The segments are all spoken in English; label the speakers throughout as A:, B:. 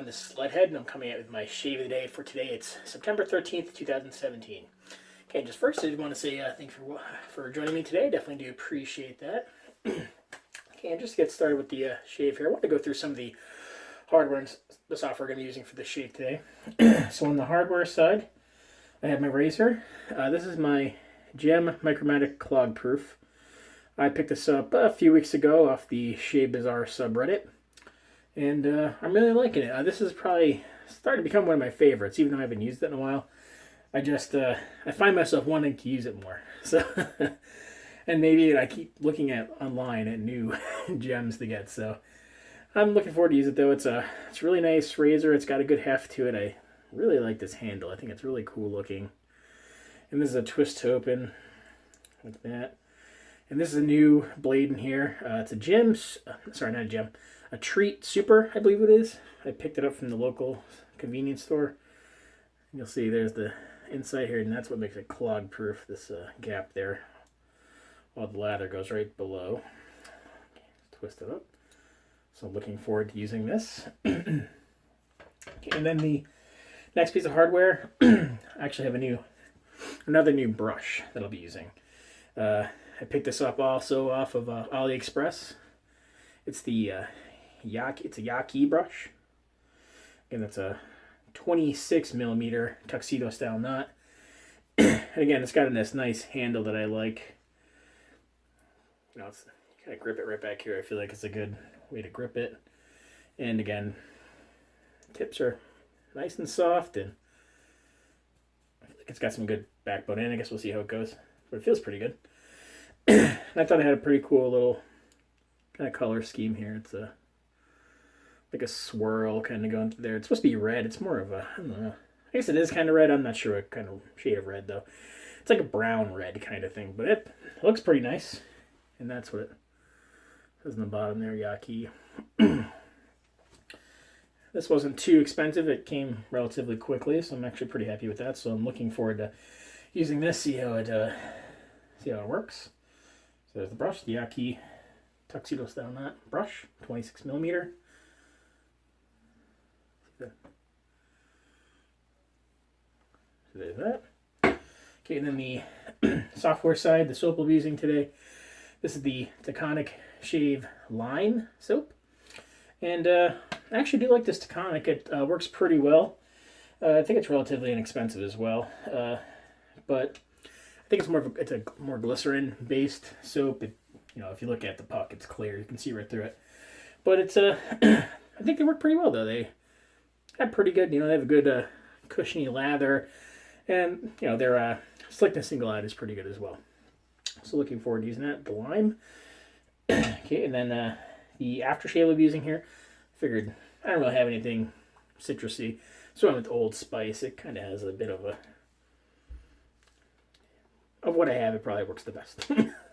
A: everyone, this is Leadhead, and I'm coming out with my shave of the day for today. It's September 13th, 2017. Okay, just first I want to say thanks for joining me today. Definitely do appreciate that. Okay, and just to get started with the shave here, I want to go through some of the hardware and the software I'm going to be using for the shave today. So on the hardware side, I have my razor. This is my Micromatic Clog Pruf. I picked this up a few weeks ago off the Shave Bazaar subreddit. And I'm really liking it. This is probably starting to become one of my favorites, even though I haven't used it in a while. I find myself wanting to use it more. So, and maybe I keep looking at online at new gems to get. So, I'm looking forward to use it though. It's a really nice razor. It's got a good heft to it. I really like this handle. I think it's really cool looking. And this is a twist to open like that. And this is a new blade in here. It's a a Treet Super, I believe it is. I picked it up from the local convenience store. And you'll see there's the inside here, and that's what makes it clog proof, this gap there. While the lather goes right below. Twist it up. So I'm looking forward to using this. Okay, and then the next piece of hardware, I actually have another new brush that I'll be using. I picked this up also off of AliExpress. It's the YaQi. It's a YaQi brush. Again, it's a 26mm Tuxedo style knot. And again, it's got this nice handle that I like. You know, it's kind of grip it right back here. I feel like it's a good way to grip it. And again, tips are nice and soft, and I feel like it's got some good backbone in. I guess we'll see how it goes, but it feels pretty good. And I thought I had a pretty cool little kind of color scheme here. It's like a swirl kind of going through there. It's supposed to be red. It's more of a, I don't know. I guess it is kind of red. I'm not sure what kind of shade of red though. It's like a brown red kind of thing, but it looks pretty nice. And that's what it says on the bottom there, YaQi. This wasn't too expensive. It came relatively quickly, so I'm actually pretty happy with that. So I'm looking forward to using this, see how it works. So there's the brush, the YaQi Tuxedo style knot brush, 26mm. So there's that. Okay, and then the software side, the soap we'll be using today. This is the Taconic Shave Line soap. And I actually do like this Taconic. It works pretty well. I think it's relatively inexpensive as well. But I think it's a more glycerin based soap. If you look at the puck, it's clear. You can see right through it. But it's I think they work pretty well though. They have pretty good. They have a good cushiony lather, and their slickness and glide is pretty good as well. So looking forward to using that. The lime. Okay, and then the aftershave we'll be using here. Figured I don't really have anything citrusy, so I went with Old Spice. It kind of has a bit of what I have. It probably works the best.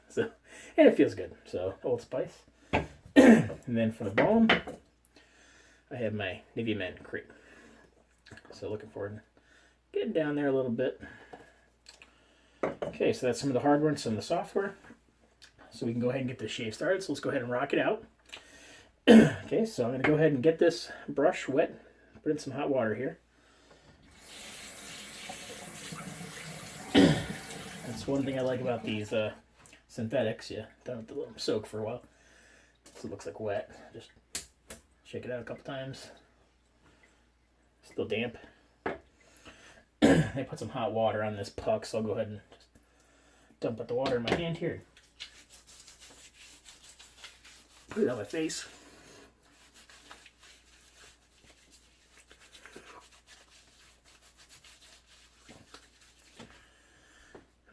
A: So, and it feels good. So Old Spice. And then for the balm, I have my Nivea Men Creme. So looking forward to getting down there a little bit. Okay, so that's some of the hardware and some of the software. So we can go ahead and get this shave started. So let's go ahead and rock it out. Okay, so I'm going to go ahead and get this brush wet. Put in some hot water here. That's one thing I like about these synthetics. You don't have to let them soak for a while. So it looks like wet. Just shake it out a couple times. Still damp. They put some hot water on this puck, so I'll go ahead and just dump out the water in my hand here. Put it on my face.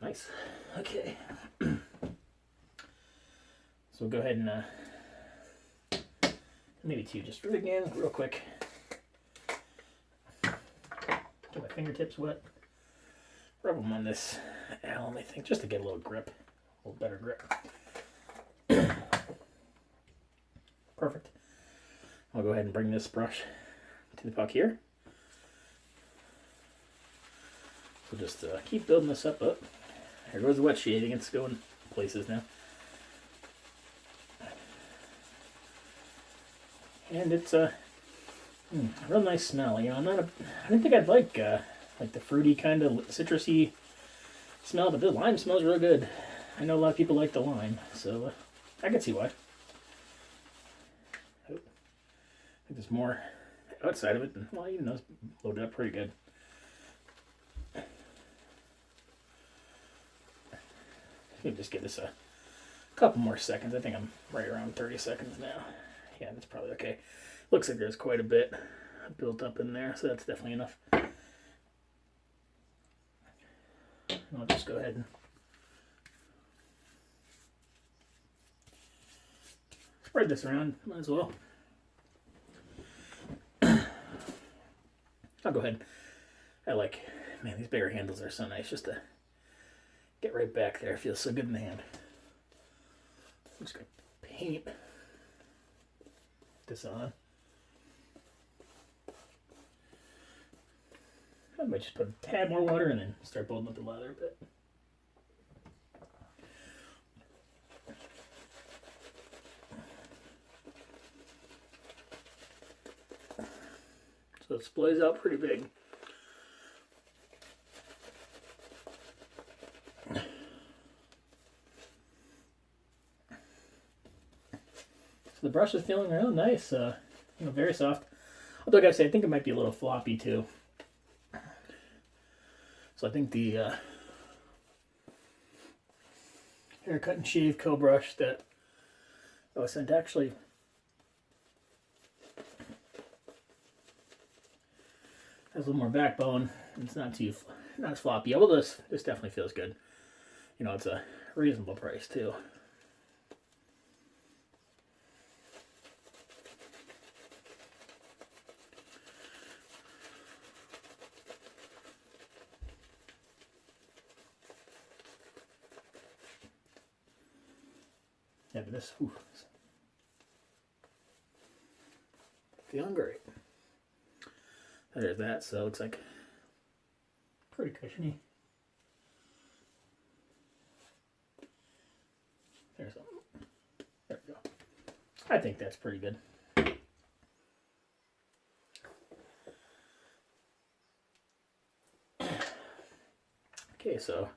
A: Nice. Okay. So we'll go ahead and maybe two just for again, real quick. Get my fingertips wet. Rub them on this alum, I think, just to get a little grip, a little better grip. Perfect. I'll go ahead and bring this brush to the puck here. So just keep building this up. Here goes the wet shaving. It's going places now. And it's Real nice smell. You know, I didn't think I'd like the fruity kind of citrusy smell, but the lime smells real good. I know a lot of people like the lime, so I can see why. I think there's more outside of it. Well, even though it's loaded up pretty good. Let me just give this a couple more seconds. I think I'm right around 30 seconds now. Yeah, that's probably okay. Looks like there's quite a bit built up in there, so that's definitely enough. I'll just go ahead and spread this around, might as well. I'll go ahead. Man, these bigger handles are so nice just to get right back there. It feels so good in the hand. I'm just going to paint this on. I might just put a tad more water and then start building up the lather a bit. So it splays out pretty big. So the brush is feeling real nice, very soft. Although I gotta say, I think it might be a little floppy too. So I think the haircut and shave co-brush that I was sent actually has a little more backbone. It's not as floppy. Although this definitely feels good. You know, it's a reasonable price too. Yeah, but this, feeling great. There's that, so it looks like pretty cushiony. There's something. There we go. I think that's pretty good. Okay, so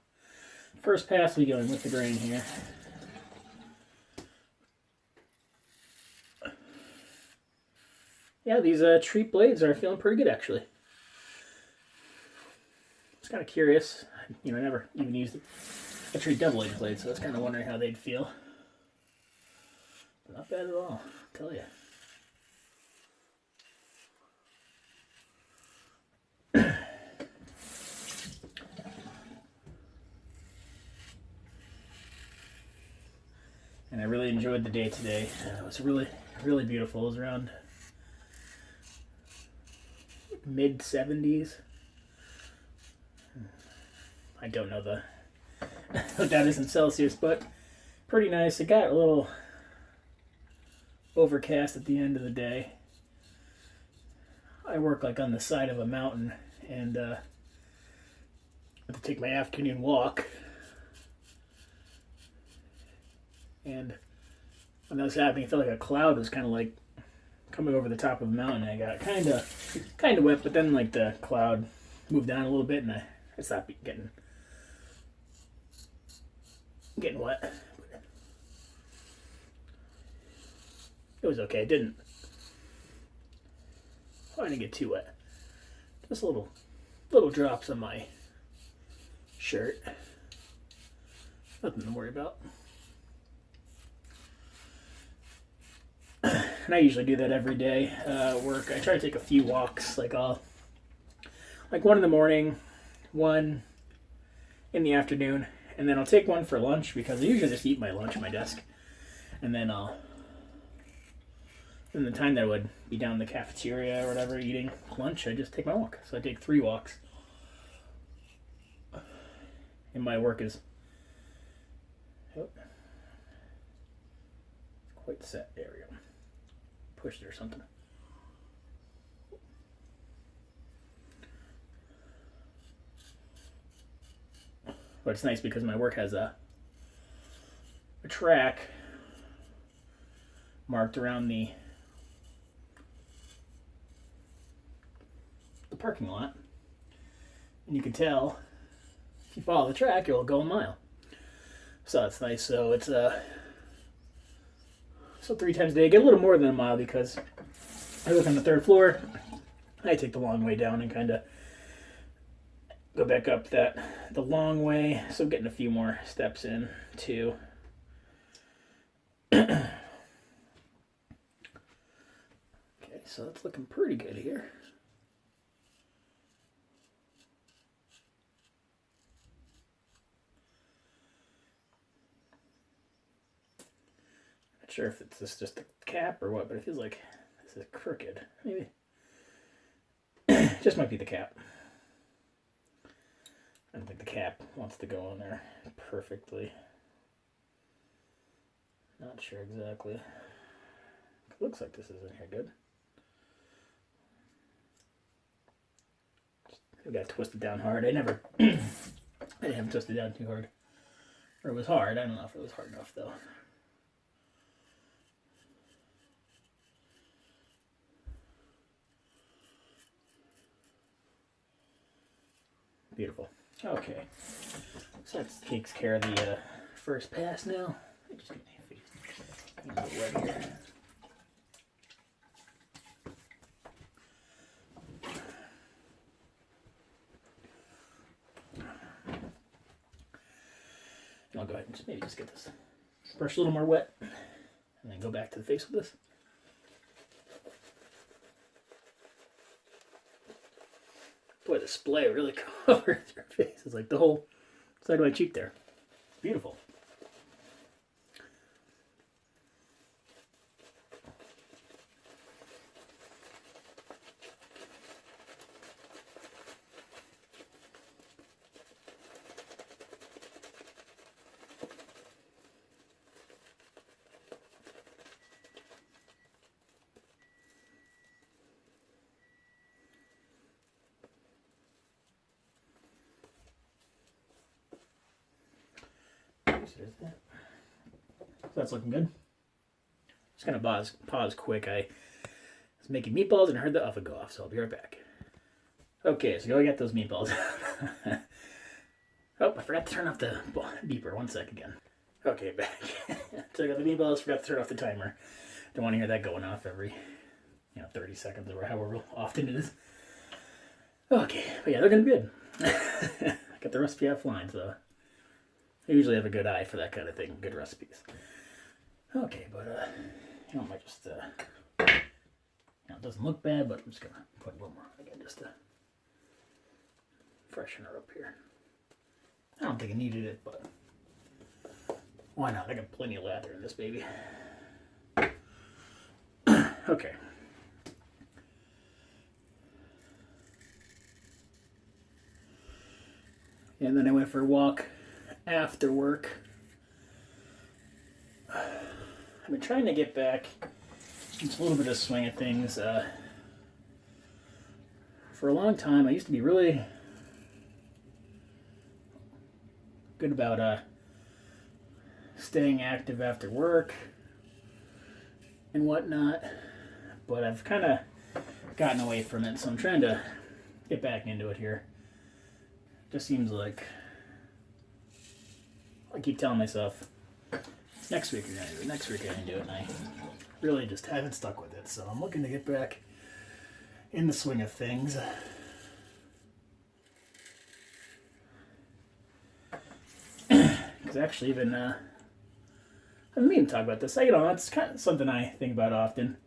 A: first pass we going with the grain here. Yeah, these Treet blades are feeling pretty good, actually. It's kind of curious. You know, I never even used a Treet double-edged blade, so I was kind of wondering how they'd feel. But not bad at all, I'll tell you. And I really enjoyed the day today. It was really, really beautiful. It was around mid-70s. I don't know what that is in Celsius, but pretty nice. It got a little overcast at the end of the day. I work like on the side of a mountain, and I have to take my afternoon walk. And when that was happening, I felt like a cloud was kind of like coming over the top of the mountain. I got kind of wet, but then like the cloud moved down a little bit, and I stopped getting wet. It was okay. I didn't get too wet. Just little drops on my shirt. Nothing to worry about. And I usually do that every day at work. I try to take a few walks, like one in the morning, one in the afternoon, and then I'll take one for lunch because I usually just eat my lunch at my desk. And then in the time that I would be down in the cafeteria or whatever eating lunch, I just take my walk. So I take 3 walks. And my work is quite set. There we go. Pushed it or something. But it's nice because my work has a track marked around the parking lot. And you can tell, if you follow the track, it'll go a mile. So that's nice. So it's so 3 times a day. I get a little more than a mile because I live on the 3rd floor. I take the long way down and kind of go back up the long way. So I'm getting a few more steps in too. Okay, so it's looking pretty good here. Not sure if it's just a cap or what, but it feels like this is crooked. Maybe. Just might be the cap. I don't think the cap wants to go on there perfectly. Not sure exactly. It looks like this is in here good. We got twisted down hard. I didn't have it twisted down too hard. Or it was hard. I don't know if it was hard enough though. Beautiful. Okay. So that takes care of the first pass now. Just get my face a little wet here. And I'll go ahead and maybe just get this brush a little more wet and then go back to the face with this. Boy, the splay really covers your face. It's like the whole side of my cheek there. Beautiful. There's that. So that's looking good. Just gonna pause quick. I was making meatballs and heard the oven go off, so I'll be right back. Okay, so go get those meatballs. Oh, I forgot to turn off the beeper. 1 sec again. Okay, back. So I got the meatballs, forgot to turn off the timer. Don't want to hear that going off every 30 seconds or however often it is. Okay, but yeah, they're gonna be good. Got the recipe offline, so I usually have a good eye for that kind of thing, good recipes. Okay, but I might just it doesn't look bad, but I'm just gonna put a little more on again just to freshen her up here. I don't think I needed it, but why not? I got plenty of lather in this baby. Okay. And then I went for a walk after work. I've been trying to get back into a little bit of swing of things. For a long time, I used to be really good about staying active after work and whatnot, but I've kind of gotten away from it, so I'm trying to get back into it here. Just seems like I keep telling myself, next week you're going to do it, next week you're going to do it, and I really just haven't stuck with it. So I'm looking to get back in the swing of things. Because actually even, I didn't mean to talk about this. It's kind of something I think about often.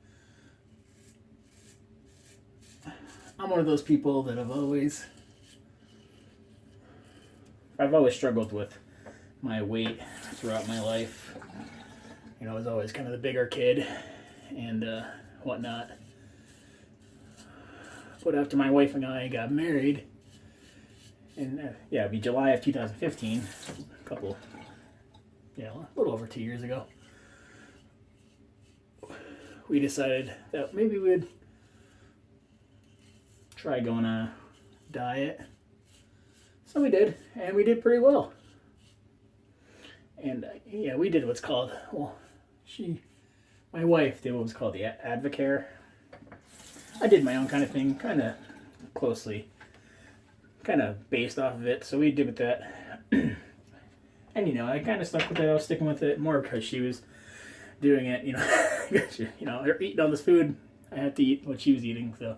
A: I'm one of those people that I've always struggled with my weight throughout my life. I was always kind of the bigger kid and whatnot. But after my wife and I got married, and it'd be July of 2015, a little over 2 years ago, we decided that maybe we'd try going on a diet. So we did, and we did pretty well. And we did what's called, my wife did what was called the Advocare. I did my own kind of thing, kind of closely kind of based off of it. So we did with that. And, you know, I kind of stuck with it. I was sticking with it more because she was doing it, you know, they're eating all this food. I have to eat what she was eating. So,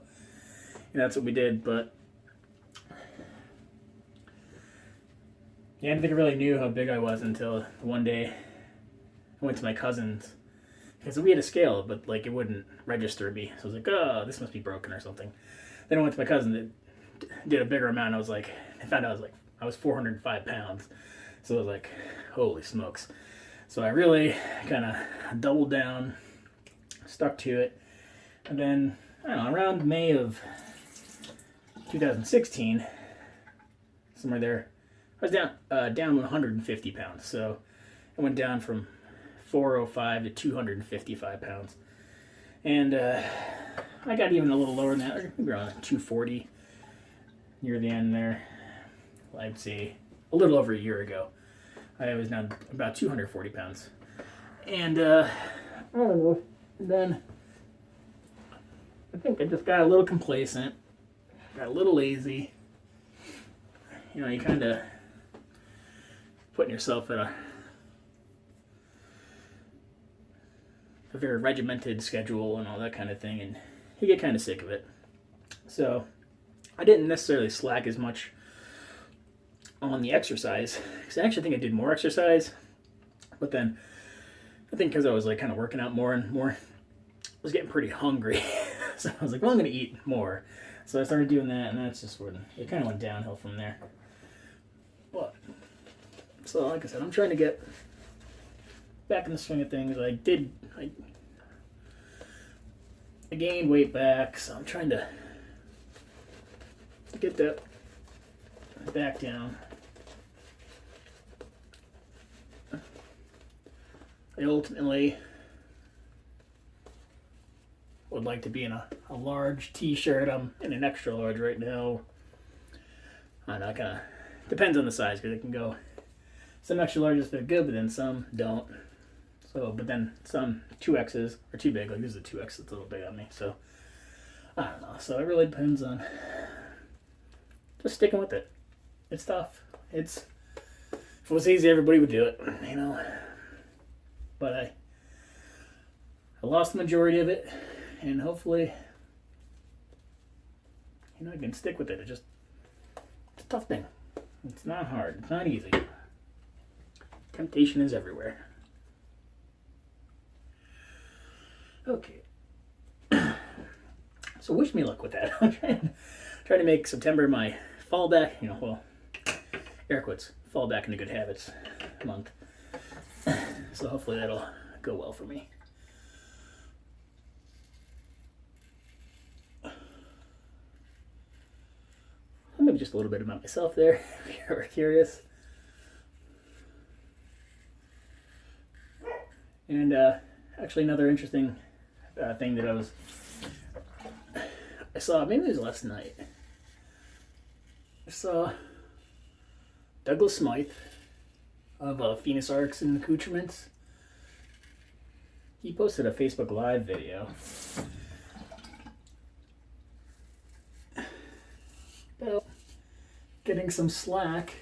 A: you know, that's what we did. But, yeah, I didn't think I really knew how big I was until one day I went to my cousin's. Because we had a scale, but, like, it wouldn't register me. So I was like, oh, this must be broken or something. Then I went to my cousin that did a bigger amount. I was like, I found out I was 405 pounds. So I was like, holy smokes. So I really kind of doubled down, stuck to it. And then, I don't know, around May of 2016, somewhere there, I was down 150 pounds. So I went down from 405 to 255 pounds. And I got even a little lower than that, maybe around 240 near the end there. I'd say a little over a year ago. I was down about 240 pounds. And I don't know, then I think I just got a little complacent, got a little lazy. You know, you kind of putting yourself at a very regimented schedule and all that kind of thing, and you get kind of sick of it. So I didn't necessarily slack as much on the exercise, because I actually think I did more exercise, but then I think because I was like kind of working out more and more, I was getting pretty hungry. So I was like, well, I'm going to eat more. So I started doing that, and that's just when it kind of went downhill from there. But so like I said, I'm trying to get back in the swing of things. I gained weight back, so I'm trying to get that back down. I ultimately would like to be in a large t-shirt. I'm in an extra large right now. I'm not gonna, depends on the size, because it can go, some extra larges fit good, but then some don't. So, but then some 2Xs are too big. Like this is a 2X that's a little big on me. So, I don't know. So it really depends on just sticking with it. It's tough. If it was easy, everybody would do it, you know. But I lost the majority of it, and hopefully, you know, I can stick with it. It's a tough thing. It's not hard. It's not easy. Temptation is everywhere. Okay. So wish me luck with that. I'm trying to make September my fall back, you know, well, air quotes, fall back into good habits month. So hopefully that'll go well for me. Maybe just a little bit about myself there, if you're curious. And actually another interesting thing that I saw, maybe it was last night. I saw Douglas Smythe of Phoenix Arts and Accoutrements. He posted a Facebook Live video about getting some slack.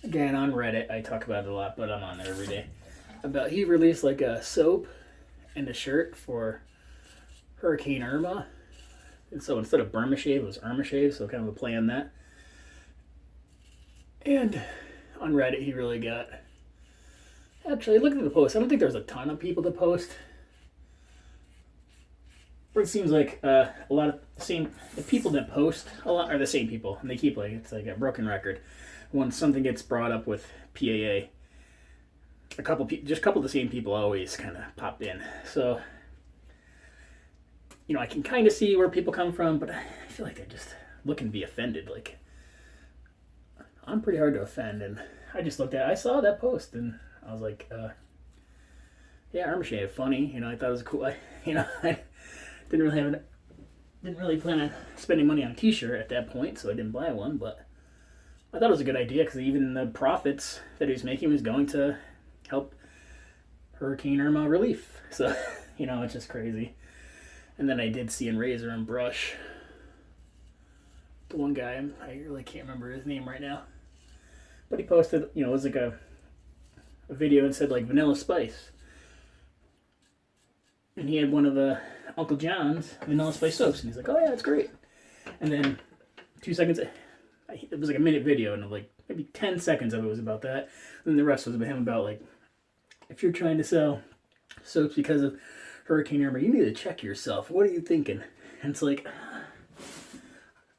A: Again, on Reddit, I talk about it a lot, but I'm on there every day. About he released like a soap and a shirt for Hurricane Irma. And so instead of Burma Shave, it was Irma Shave, so kind of a play on that. And on Reddit, he really got... Actually, look at the post. I don't think there's a ton of people to post. But it seems like a lot of the people that post a lot are the same people. And they keep like, it's like a broken record. When something gets brought up with PAA, just a couple of the same people always kind of pop in. So, you know, I can kind of see where people come from, but I feel like they're just looking to be offended. Like, I'm pretty hard to offend, and I saw that post, and I was like, yeah, Irma Shave, funny. You know, I thought it was cool. I didn't really plan on spending money on a t-shirt at that point, so I didn't buy one, but I thought it was a good idea, because even the profits that he was making was going to help Hurricane Irma relief. So, you know, it's just crazy. And then I did see in Razor and Brush the one guy, I really can't remember his name right now, but he posted, you know, it was like a video and said like vanilla spice, and he had one of the Uncle John's vanilla spice soaps, and he's like, oh yeah, it's great. And then 2 seconds, it was like a minute video, and like maybe 10 seconds of it was about that, and then the rest was about him about like, if you're trying to sell soaps because of Hurricane Irma, you need to check yourself. What are you thinking? And it's like,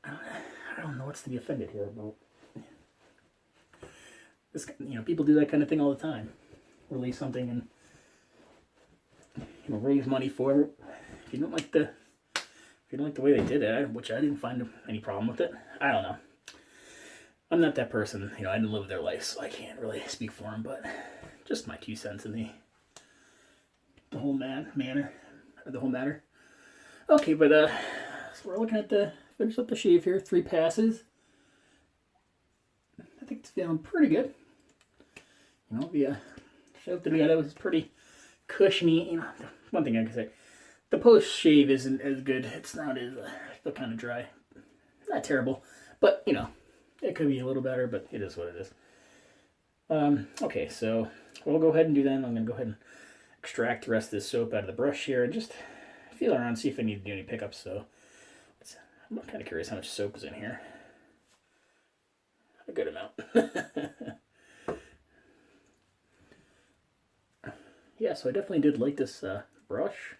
A: I don't know what's to be offended here about. This, you know, people do that kind of thing all the time. Release something and, you know, raise money for it. If you don't like the way they did it, which I didn't find any problem with it, I don't know. I'm not that person, you know. I didn't live their life, so I can't really speak for them. But just my 2 cents in the whole matter. Okay, but so we're looking at finish up the shave here. 3 passes. I think it's feeling pretty good. You know, the soap that we got was pretty cushiony. You know, one thing I can say, the post shave isn't as good. It's not as still kind of dry. Not terrible, but you know, it could be a little better. But it is what it is. Okay, so we'll go ahead and do that. I'm gonna go ahead and extract the rest of this soap out of the brush here and just feel around, see if I need to do any pickups. So I'm kind of curious how much soap is in here. A good amount. Yeah, so I definitely did like this brush.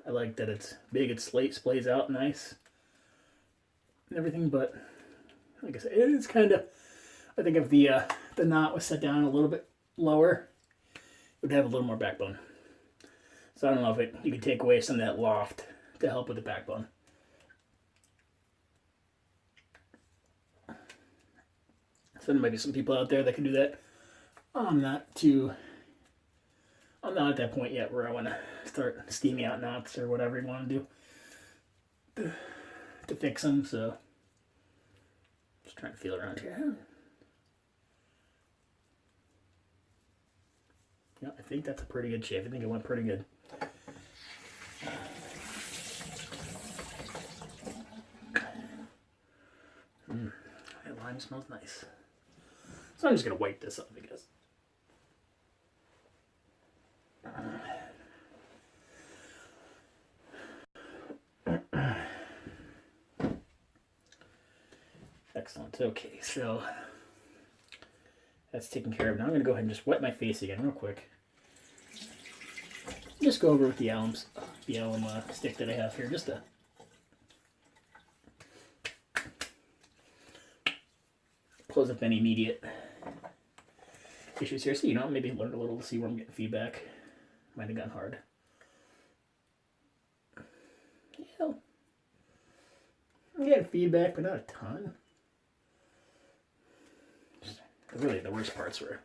A: I like that it's big, it splays out nice and everything, but like I said, it's kind of, I think if the knot was set down a little bit lower, it would have a little more backbone. So I don't know if you could take away some of that loft to help with the backbone. So there might be some people out there that can do that. I'm not at that point yet where I want to start steaming out knots or whatever you want to do to fix them. So just trying to feel around here. Yeah, I think that's a pretty good shave. I think it went pretty good. That lime smells nice. So I'm just going to wipe this up, I guess. Excellent. Okay, so that's taken care of. Now I'm going to go ahead and just wet my face again real quick. Just go over with the alum stick that I have here, just to close up any immediate issues here. So, you know, maybe learn a little to see where I'm getting feedback. Might have gotten hard. Yeah. I'm getting feedback, but not a ton. Really, the worst parts were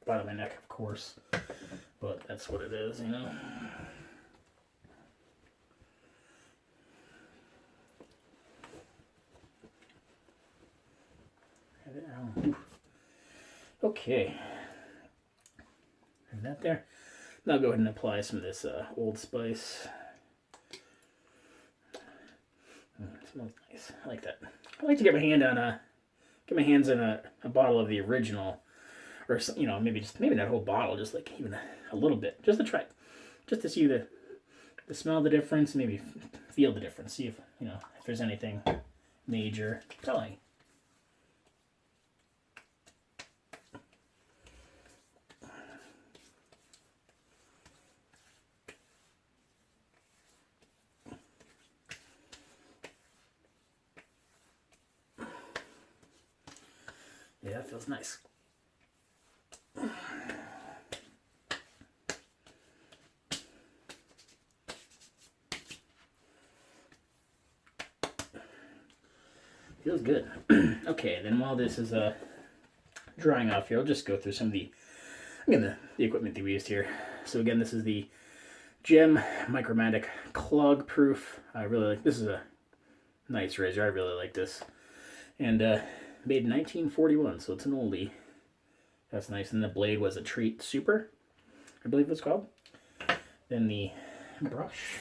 A: bottom of my neck, of course. But that's what it is, you know. Okay. And that there. Now I'll go ahead and apply some of this Old Spice. It smells nice. I like that. I like to get my hands on a bottle of the original, or you know, maybe not a whole bottle, just like even a little bit, just to try, just to see the smell the difference, maybe feel the difference, see if, you know, if there's anything major. Telling. Yeah, it feels nice. Feels good. Okay, then while this is drying off here, I'll just go through some of the equipment that we used here. So again, this is the Gem Micromatic Clog Pruf. I really like this. Is a nice razor. I really like this. And made in 1941, so it's an oldie. That's nice. And the blade was a Treet Super, I believe it's called. Then the brush.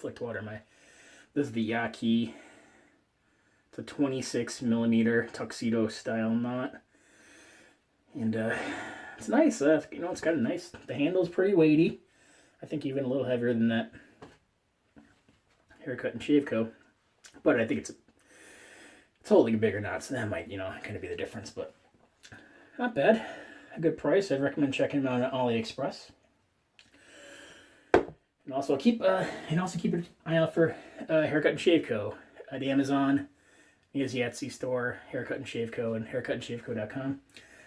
A: flicked water. This is the YaQi. It's a 26 millimeter Tuxedo style knot. And it's nice. You know, it's kind of nice. The handle's pretty weighty. I think even a little heavier than that Haircut and Shave Co. But I think it's holding a bigger knot, so that might, you know, kind of be the difference. But not bad. A good price. I'd recommend checking them out on AliExpress. And also keep an eye out for Haircut and Shave Co. At Amazon, his Etsy store, Haircut and Shave Co. and haircutandshaveco.com.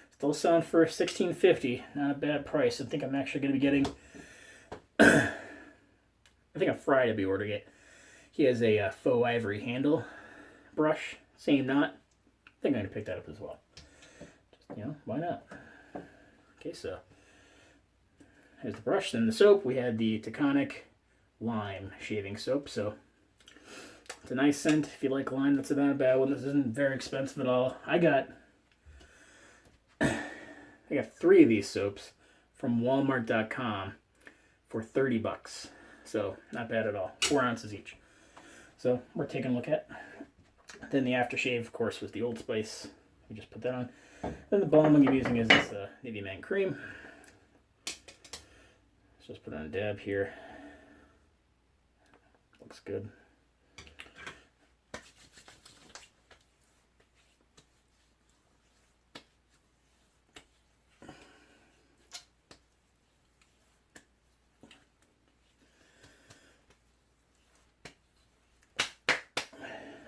A: Still selling for $16.50. Not a bad price. I think I'm actually going to be getting. I think on Friday I'll be ordering it. He has a faux ivory handle brush, same knot. I think I'm going to pick that up as well. Just, you know, why not? Okay, so here's the brush. Then the soap, we had the Taconic Lime shaving soap. So it's a nice scent. If you like lime, that's not a bad one. This isn't very expensive at all. I got 3 of these soaps from Walmart.com for $30. So not bad at all. 4 ounces each. So we're taking a look at. Then the aftershave, of course, was the Old Spice. We just put that on. Then the balm I'm going to be using is this Nivea Man Creme. Let's just put on a dab here. Looks good.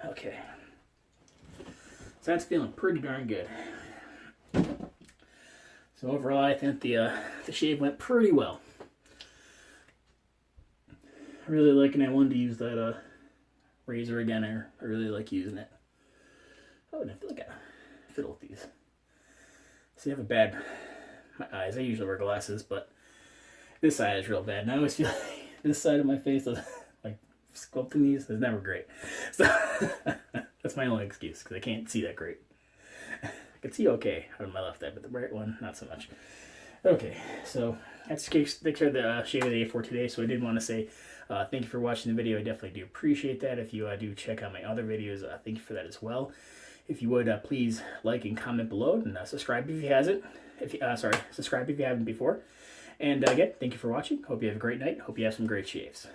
A: Okay, so that's feeling pretty darn good. So overall, I think the shave went pretty well. I really like it. I wanted to use that razor again. I really like using it. Oh, and I feel like I fiddle with these. See, I have my eyes. I usually wear glasses, but this side is real bad. And I always feel like this side of my face is like sculpting these is never great. So that's my only excuse, because I can't see that great. I can see okay on my left eye, but the right one, not so much. Okay, so that's the shave of the day for today. So I did want to say thank you for watching the video. I definitely do appreciate that. If you do check out my other videos, thank you for that as well. If you would, please like and comment below, and subscribe if you hasn't. Subscribe if you haven't before. And again, thank you for watching. Hope you have a great night. Hope you have some great shaves.